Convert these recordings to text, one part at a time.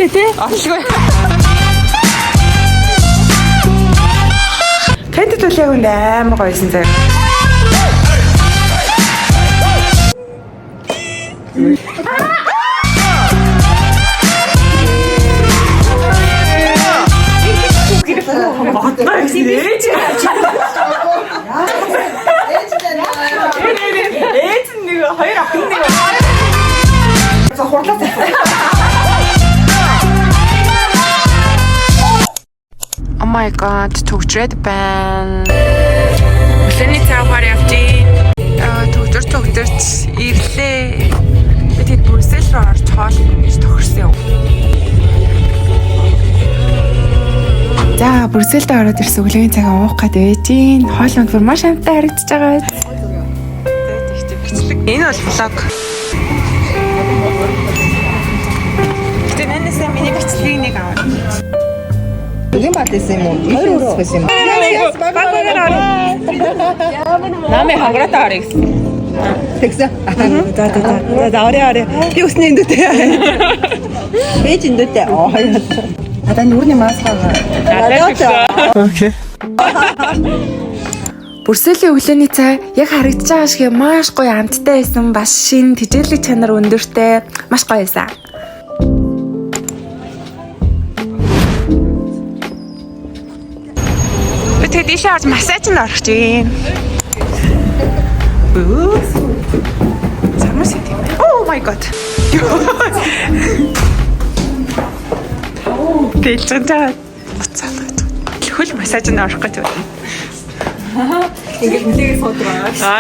Орчлоо тий? Орчлоо. Тэнд бол яг үнд амар гоёсэн заяа. Oh my god, төгжрээд байна. Өсөний цаавар явчих. Төгжөрч ирлээ. Би тэгэд Брюссел руу орж хоолно гэж тохирсон юм. За, Брюсселд ороод ирсэн өглөөний цагаа уух гээд байж гин. Хоол ундгуур маш амттай харагдаж байгаа. Энэ бол влог. Гэтэ нэнэсээ миний бичлэгийг нэг аваад. Үгүй баатсан юм уу? Хоёр өрөө байсан юм. Намайг хавраад арай гэсэн. Тэгсэн. За орой. Би усны эндүтэй. Бэж эндүтэй. Хоёр. Надад нүрний маскаа. Окей. Брюсселийн өглөөний цай яг харагдаж байгаа шиг маш гоё амттай байсан. Бас шинэ тэжээлэг чанар өндөртэй. Маш гоё байсан. Тэгээд ийшээ орж массажд орох чинь. Замас тийм. Oh my god. Дэлжэнтэй буцаалаад. Хөл массажд орох гэж байна. Ингээд хүлээгээ суудраа. За.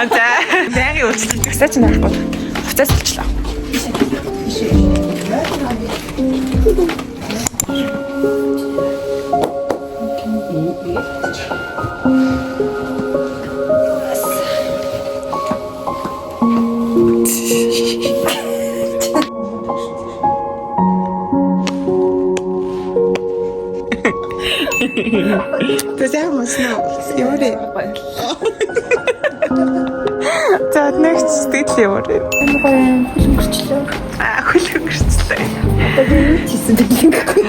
Байгалийн үйлчлэл массажд орохгүй. Хуцаас олчлаа. Тозаамас нөө ёрэ. За next stage ёрэ. Хөлөнгөрчлөө. Хөлөнгөрчлөө. Одоо би хийсэн дэлгэнгүй.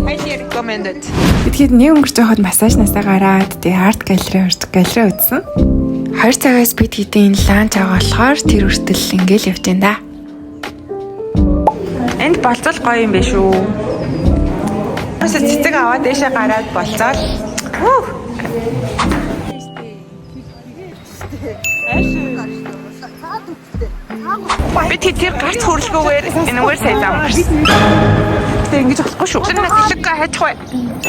Highly recommended. Тэгэхэд нэг өнгөрч явахад массажнасаа гараад тэгээ арт галерей үзсэн. 2 цагаас бид хэдийн ланч аваа болохоор тэр үртэл ингээл явж байна да. Энд болцол гоё юм биш үү? Бас цэцэг аваад дэшээ гараад болцоод. Бид тэр гарц хөрлгөөр энэгээр сайн зам гарсан. Тэг ингэж болохгүй шүү. Тэр нас сэлэг хайчих бай.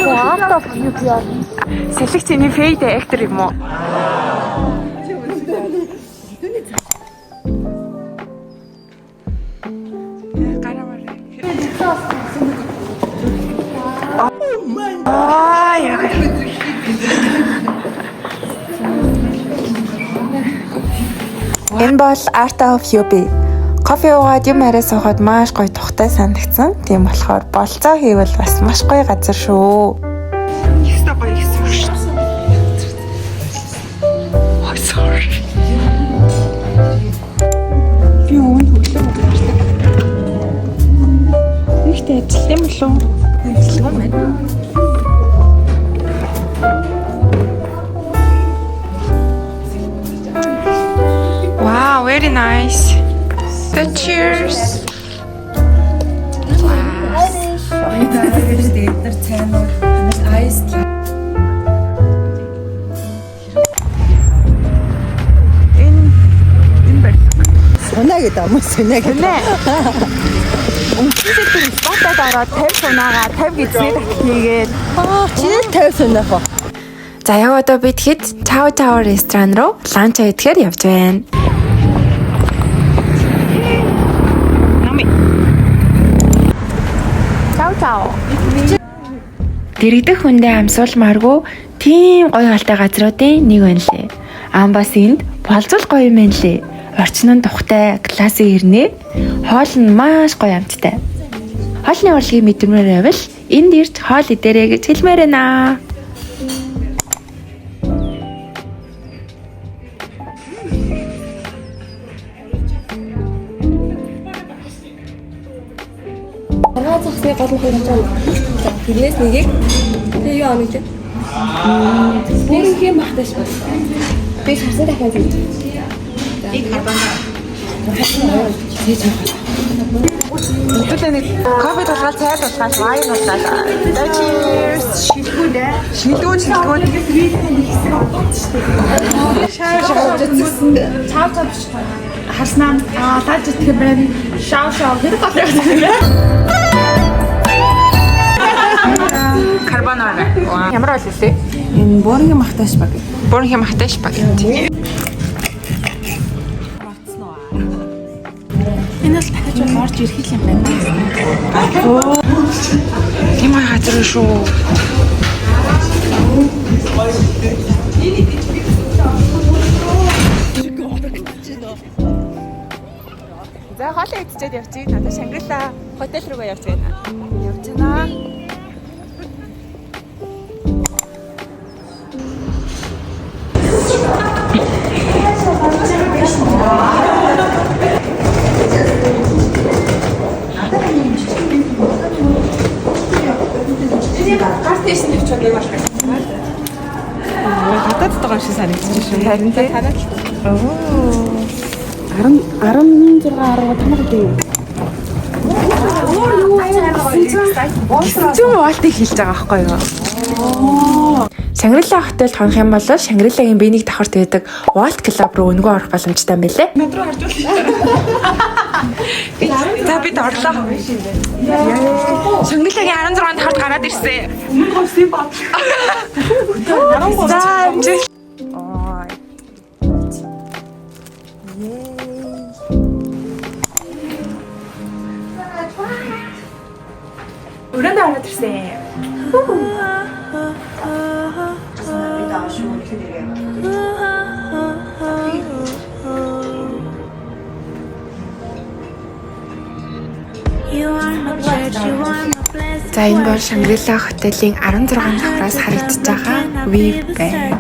Аавтаа юу яа. Сэлэг чиний фейд актер юм уу? Энэ бол Art of Hobby. Кофе уугаад юм арай суухад маш гоё тухтай санагдсан. Тийм болохоор болцоо хийвэл бас маш гоё газар шүү. Ихтэй гоё ихсэн шүү. Ой sorry. Би өөнд хөглөө гардаг. Ихтэй ажил юм болов уу? Ажил юм байна. Wow, very nice. So cheers. Унаа гэдэг юм уу? Унаа гэдэг. Үнэхээр тэр спотод ороод 50 сунаагаа 50 гэзээ хийгээд Чи 50 сунах уу? за яг одоо бид хэд Chow Chow ресторан руу ланч идэхээр явж байна. Chow Chow. Дэрэгдэх хүндээ амсуулмааргүй тийм гоё халтай газруудын нэг байна лээ. Бас энд болцол гоё юм байна лээ. Орчин нь тухтай, классик ирнэ. Хоол нь маш гоё амттай. Хоолны урлагийг мэдмээр байвал энд ирж хоол идээрэй гэж хэлмээр байна. Тэгээ гол нь хоёр цаа. Тэрнээс нэгийг тэгээ юу амиж. Нэг юм багтааш байна. Би шарсан дахиад зүйж. Би карбонаа. Өдөртөө нэг кофе тулгаал, цай тулгаал, вайн тулгаал. Cheers. Шилгүүд. Чав харснаа тааж идэх юм байна. Шав хэрэг гол яг тийм. Карбонара. Ямар бол үлээ? Энэ боорынгийн махтааш баг. Боорынгийн махтай спагетти. Энэ бол дахиж орж ирэх юм байна. Тийм гоё газар шүү. За хоолой идчихэд явчих. Надад Шангрила хотел руугаа явж байна. Явж байна. Гарт ийсэн явчихад юм байна. Хатад байгаа шиг санагдчих шүү. Харин тий. Оо. 16 тамга дээ. Зүүн уалтыг хийж байгаа байхгүй юу? Шангрила хотелд хонох юм бол Шангрилагийн биенийг давхарт байдаг Walt Club руу өнгөө орох боломжтой юм билэ. Метро харж байна. За бид орлоо. Шангрилагийн 16 давхарт гараад ирсэн. Өмнө гойсон бат. 13. За амжилт. Өрөөнд ороод ирсэн. За энэ бол Шангрила хотелийн 16 давхраас харагдаж байгаа view байна.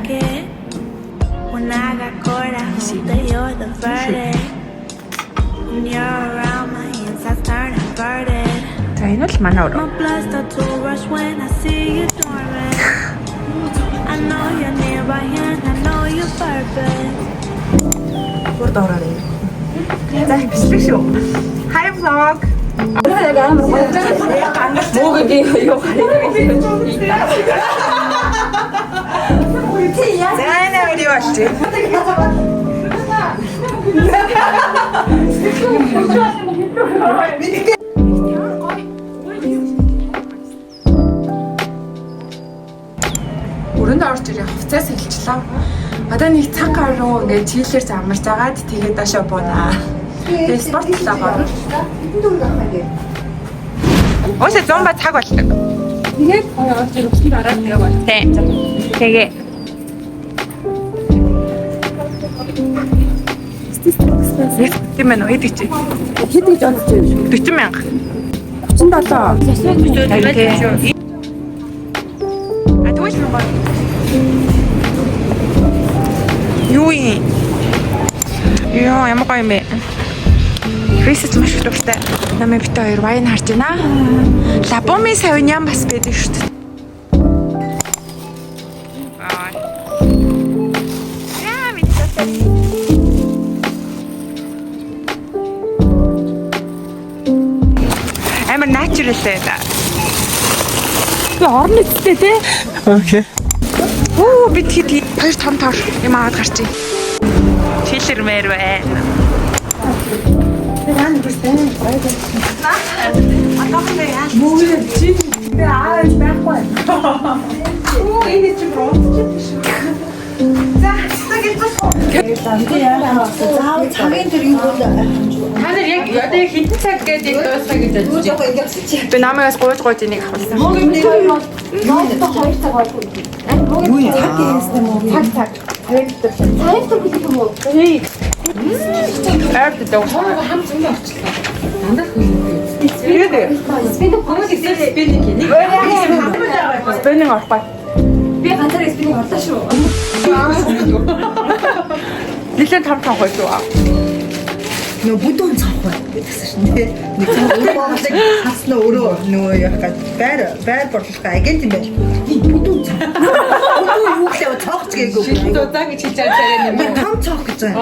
За энэ бол манай өрөө. Бүр доороо. За биш шүү. Hi vlog. Муугийн юу харин. За энэ видео болчих. Өрөөнд орж ирэх хувцас хэлчихлээ. Одоо нэг цаг гаруй ингээд чийлэр замарж агаад тэгээд доошоо буунаа. Тэгээд спорт клуб орно. Өөсөө 100 ба цаг болдог. Тэгээд орж ирсэн дараа тэгээ бол. Тэгээ. Тийм ээ, хэд гэж? Хэд гэж онцож байна шүү. 40,000. 37. А тэгвэл юм байна. Юу юм? Яа, ямар гоё юм бэ? Ресэт маш их дуртай. Намайг бит хоёр вайн харж байна. Лабоми савиньян бас байдаг шүү дээ. Яа, мэдээ. Амар natural байдаг. Би орно гэдэгтэй те. Окей. Оо бид хэд хоёр том тор юм аваад гарчээ. Шилэрмээр байна. Муугийн чи би ааж байхгүй. Оо энэ чи броотч шүү. За, цагийн цагийн тэр юу бол Та нар яг одоо хэдэн цаг гэдэг дуусгах гэж бодож байна? Би намайгаас гууж энийг авахсан. муугийн тэр юу бол Ноостой 2 цаг болов. юу юм? Цаг. Цагт бүлэг юм уу? Тий. Ард дэв. Хам зөндөө орчлоо. Дандаа хөлөө. Ирээд. Спинг хүмүүс ихтэй спинг нэг. Спиннинг авахгүй. Би ганцаар спинг орлоо шүү. Нилээн том том хойш уу. нөө бүдүүн цонх гэсэн шин тий. Нэг цонхыг хаснаа өөрөө нөгөө яг байр борлуулах агент юм байна. Бүдүүн цонх. Бүдүүн юу гэхээ цонхч гээгүй. Дуудаа гэж хэлж байгаа юм. Том цонх гэж байна.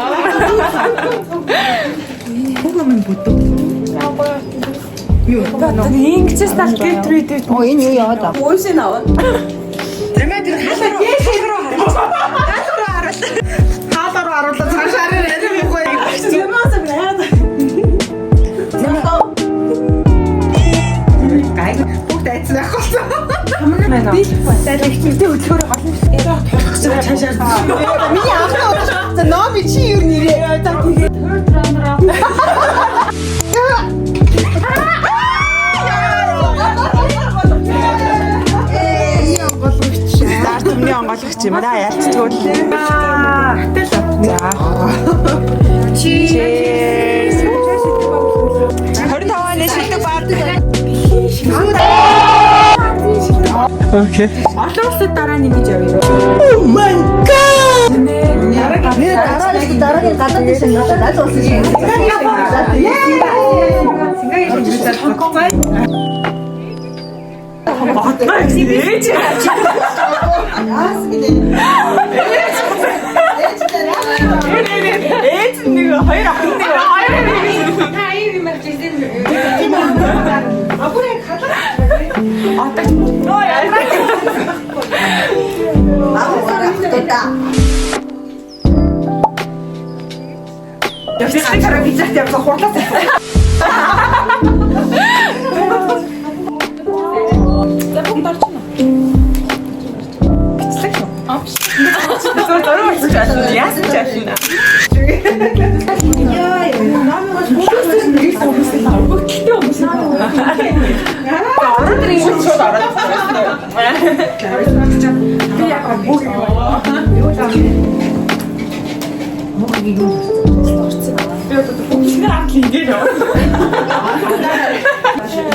Хөөмөн бүдүүн. Юу? Инглиш тал гэртрээд. Оо энэ юу яваад байна? Уушин аваа. Тэмээ тэр хаалаар харуулаад цаашаар ярихгүй. Юмас байна. Гайг бүгд айцсан байх болсон. Манай Дэлгэцтэй өдлөөрөө гол юм шиг. Цаашаа. Миний авто ноо би чи юу нэрээ та тэгээд Миний онгойлгч юм да ялцгүй л. Cheers. 25 оны шилдэг баар. Окей. Олон улсад дараа нэг гэж явъя. дараагийн гадаад дэшин надад аль болсон юм.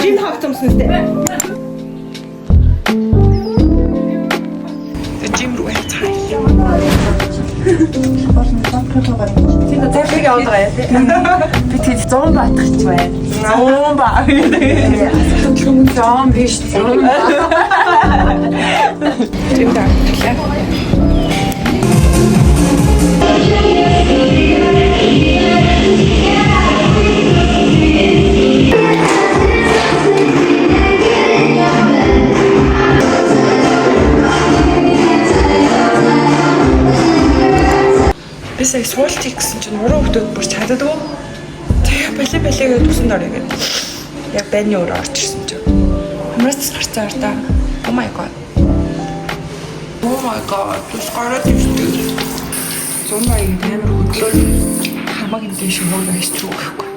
Жин хавтам сүнстэй. Жим рүү хайр. Син тэрхийг яваад байгаа яа тий. Би тэр 100 баатах ч байна. 100 баа. 100 биш. Жим даа. Би сая суулчих гэсэн чинь уран хүмүүс бүр чаддаггүй. Тэгээ бале гэж бүсэнд орё гэдэг. Яг байны өөр орж ирсэн чинь. Хамраас гарцаа ардаа. Oh my god. Oh my god. Тус гараад ирсэн. Зумбай амар хөдлөө. Хамаг энэ дэш мөрөө хийчихв гэхгүй.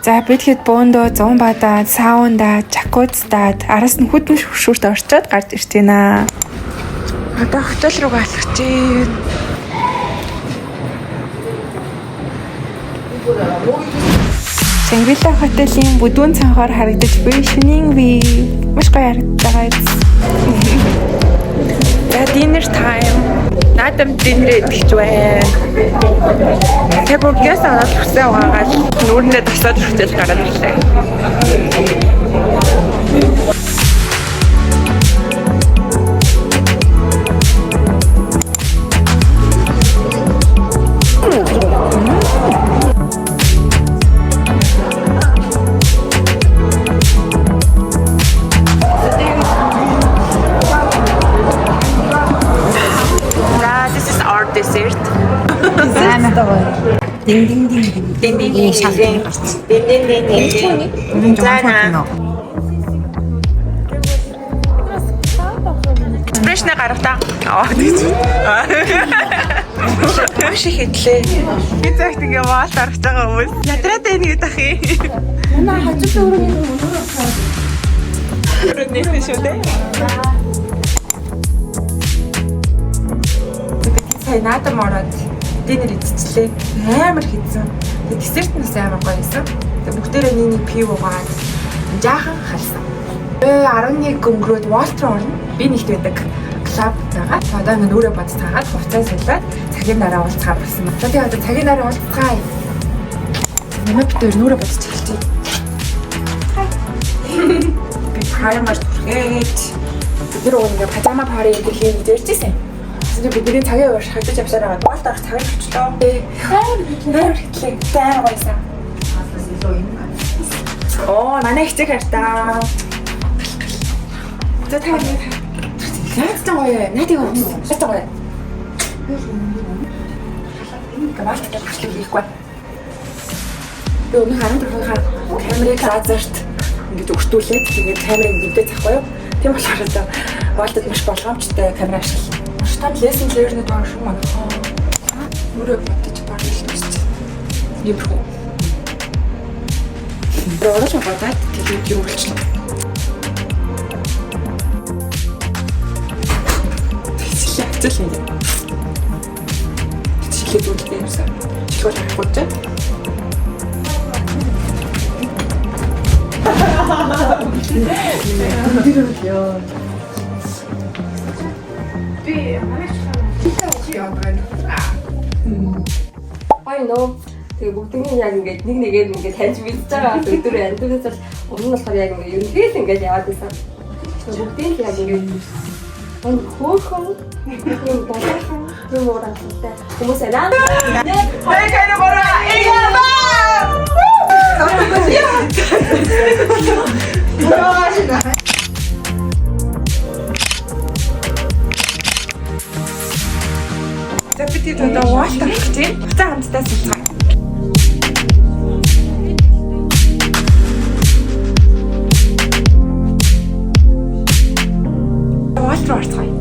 За би тэгэхэд бөөндөө 100 бадаа, саунда, жакуцтаад араас нь хүдэн шүршүрт орчоод гарч ирж байна. Одоо хотел руу галах чинь. Шангрила хотелийн бүдүүн цанхаар харагдаж буй шинийн вий. Маш гоё харагдаж байгаа. За dinner time. Надам dinner идэж байна. Тэр бүгээс аваад хүсээ угаагаад нүүрнээ тасаад хүртэл гараад ирлээ. Dessert. Дин дин дин дин дин шалгын гарц. Дин дин дин дин. Заана. Спрэшнэ гаргатаа. Маш их хэдлээ. Би цагт ингээ ваалт аргаж байгаа хүмүүс. Ядраад байна гэдэг ах юм. Манай хажууд өрөөний өнөр авах. Өрөөний шүү дээ. Сая наадам ороод динер идчихлээ. Амар хэцүү. Тэгээ десерт нь амар гоё байсан. Тэгээ бүгдээрээ нэг пив уугаад жаахан халсан. 11 өнгөрөөд Walter орно. Би нэгт байдаг. клуб байгаа. Одоо ингэ нүрээ бодцаагаад хувцас суулаад цагийн дараа уулзгаа болсон байна. Тэгээ одоо цагийн дараа уулзгаа. Нэмээд бид нүрээ бодч эхэлчихье. Би праймер түргээд бид нөгөө пажама пари гэдэг хийж ирчихсэн. Тэгээд бидний цагийн өөр шагдаж авсараа дугаалт авах цагийг авчлаа. Нэр хэтлээ сайн гоёсан. Оо, манай хэцэг хартаа. За та нэг яатсан гоё. Надыг өгсөн. Яатсан гоё. Гавалт гэж хийхгүй. Өнөө харан төрхөөр камерыг лазерт ингэж өртүүлээд тэгээд камерыг мэдээ захгүй юу? Тийм болохоор одоо валдад маш болгоомжтой камер ашиглана. Маш том лесен лернэд байгаа шүү маань. Нүрээ бодож барна л гэж. Иймэрхүү. Орож байгаа тэгээд юу болчихлоо. Тэсэлээ юм. Тэсэлээ зүйлтэй юмсан. Чихвэл харахгүй ч. Ой нөө тэгээ бүгднийг яг ингээд нэг нэгээр ингээд таньж мэдж байгаа өдөр андуунаас л өмнө нь болохоор яг ингээд ерөнхийдөө ингээд яваад байсан. Бүгдийг яг ингээд хөөхөн юм болоохон юм ууралтай хүмүүс аа. Хайр бороо. За бид одоо валт авах гэж байна. Буцаа хамтдаа суулцгаа. Валт руу орцгоё.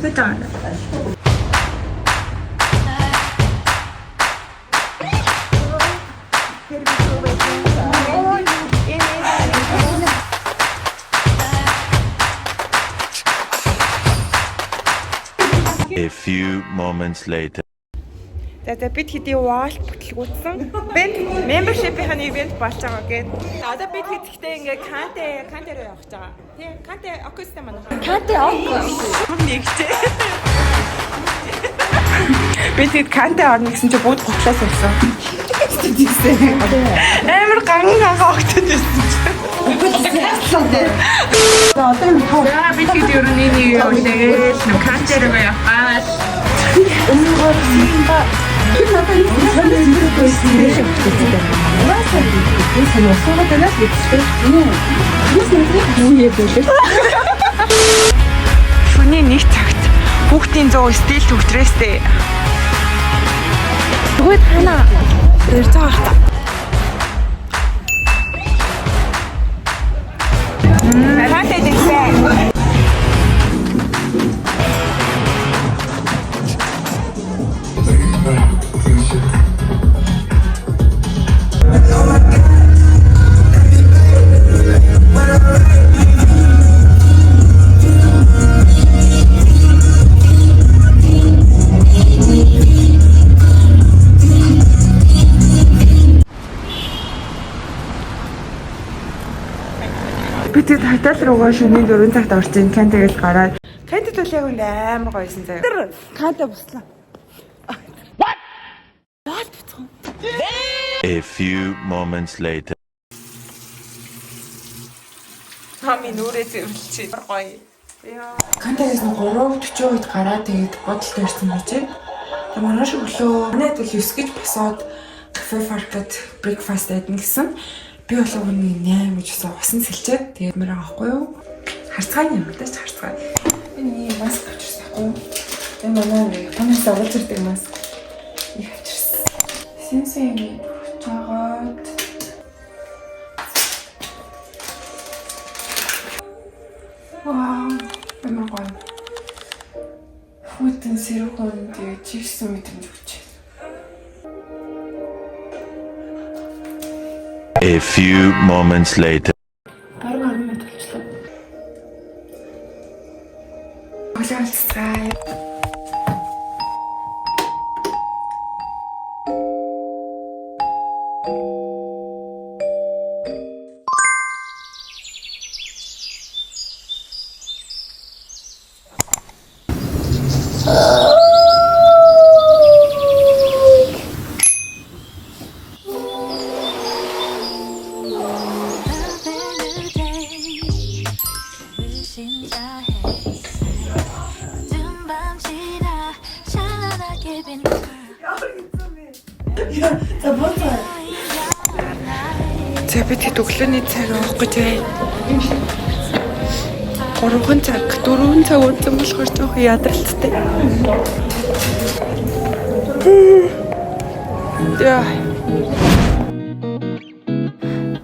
Бэтаа. A few moments later. За бид хэдий wall бүтлгүүцсэн. Бэнд membership-ийн event болж байгаа гээд. Одоо бид хэдийгтэй ингээ канте руу явах гэж байгаа. Тийм канте окустэ манай. Канте око. Нэгтэй. Бид хэд канте орно гэсэн чи бүгд готлаас ирсэн. Амар ганга огтод ирсэн чи. Одоо юм тоо. За бид хэд ер нь нэг юм тэгээд канте руу явах. Өмнөөр юм ба. Шөнийн нэг цагт хүүхдийн 100 стил төгтрээстэй. Тэгвэл танаа ирж байгаа хта. Хаатай дэвсэ. Бид хотел руугаа шөнийн 4 цагт орчин кантегэл гараад кантед бол яг үнд амар гоёсэн заяа. Канте буслаа. A few moments later. Хами нүрээ зэвэрлчихээ гоё. Кантегээс 3:40 үед гараад тэгээд бодолтой ирсэн байж. Тэгээ манай шиг өглөө манайд бол 9 гэж босоод кафе фаркет брейкфаст идэх гэсэн. Би бол өмнө 8 гэж босоо усан сэлчээд тэгээд мөрөө авахгүй юу? Харцгаан юм даа ч харцгаан. Энэ маск авчирсан байхгүй юу? Энэ манай Японоос авч ирдэг маск. Их авчирсан. Сенсей чагаад вау, ямар гоё. Хүйтэн сэрүүхэн тэгээд чигсэн мэдрэмж өгч. A few moments later. Арга минут болчихлоо. Голоолцгаая. 진짜 요즘 밤시라 찬란하게 빛나 За би тэд өглөөний цаг авах гэж байна. 3 цаг, 4 цаг унтсан болохоор жоохон ядралцтай. Яа.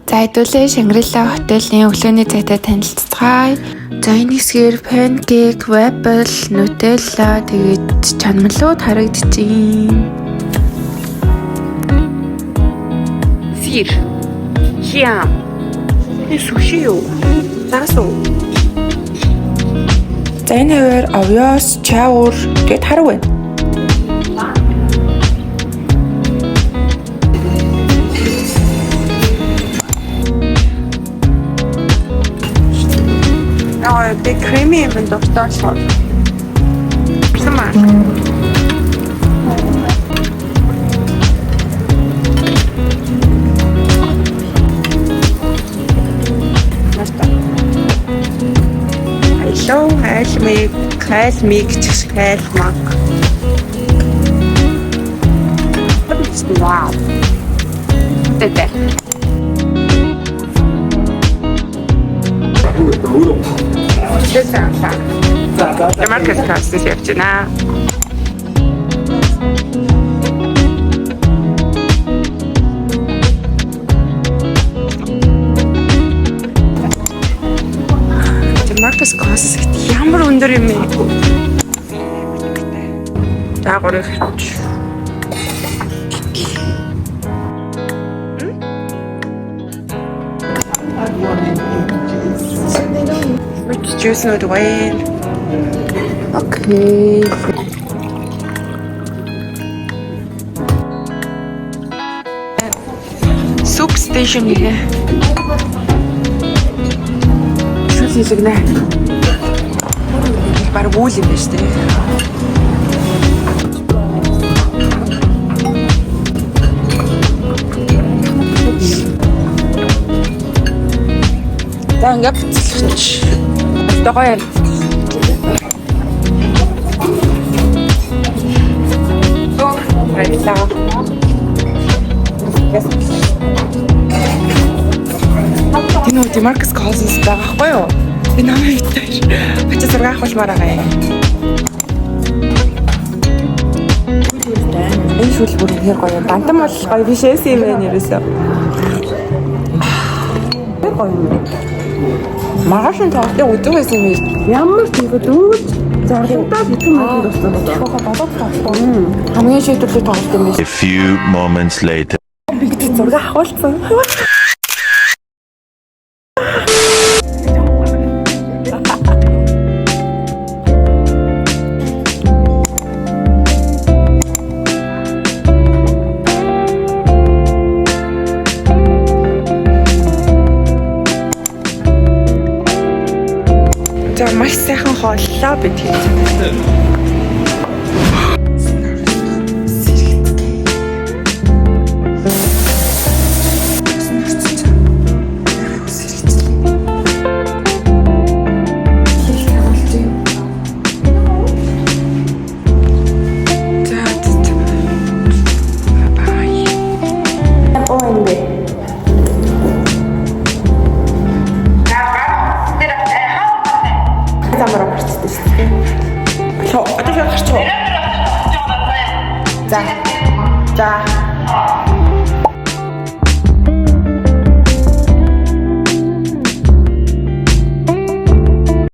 За хэдүүлээ Шангрила хотелийн өглөөний цайтай танилццгаая. За энэ хэсгээр панкейк, вафл, нутелла тэгээд чанамлууд харагдчихээн. Сир. Хиам. Суши юу? Насуу. За энэ хоёр овёс, чаур гээд харав байна. Det är creamy men doftar så. Som här. Nästa. Hello, Kälmik, Kälmak. Wow. Det där. Маркет касс явчихна. Маркет касс ямар өндөр юм бэ? Даагур их. Juice нүүд байна. Окей. Soup station нэ. Шүл хийлгэнэ. Бараг үйл юм байна шүү дээ. За ингээд буцалгач. Догоёр. Баярлалаа. Энэ үү Маркс Колсонс байхгүй юу? Би намайг битээш. Бачаа зураг авахмаар байгаа юм. Энэ шүл бүр хэр гоё юм. Бантан бол гоё биш юм байна ерөөсөө. Гоё юм. Магашин тоолтой үзүү байсан юм. Ямар тийгүүд үүд зарлуудаа битэн мөн дурсан байна. Хохоо бодоод таахгүй. Хамгийн шийдвэрлэх тоолт юм биш. A few moments later. Би ч зураг авахулсан. За маш сайхан хооллоо бид хийсэн. Замраа гарчдаг шүү дээ. Одоо шууд гарч уу? За.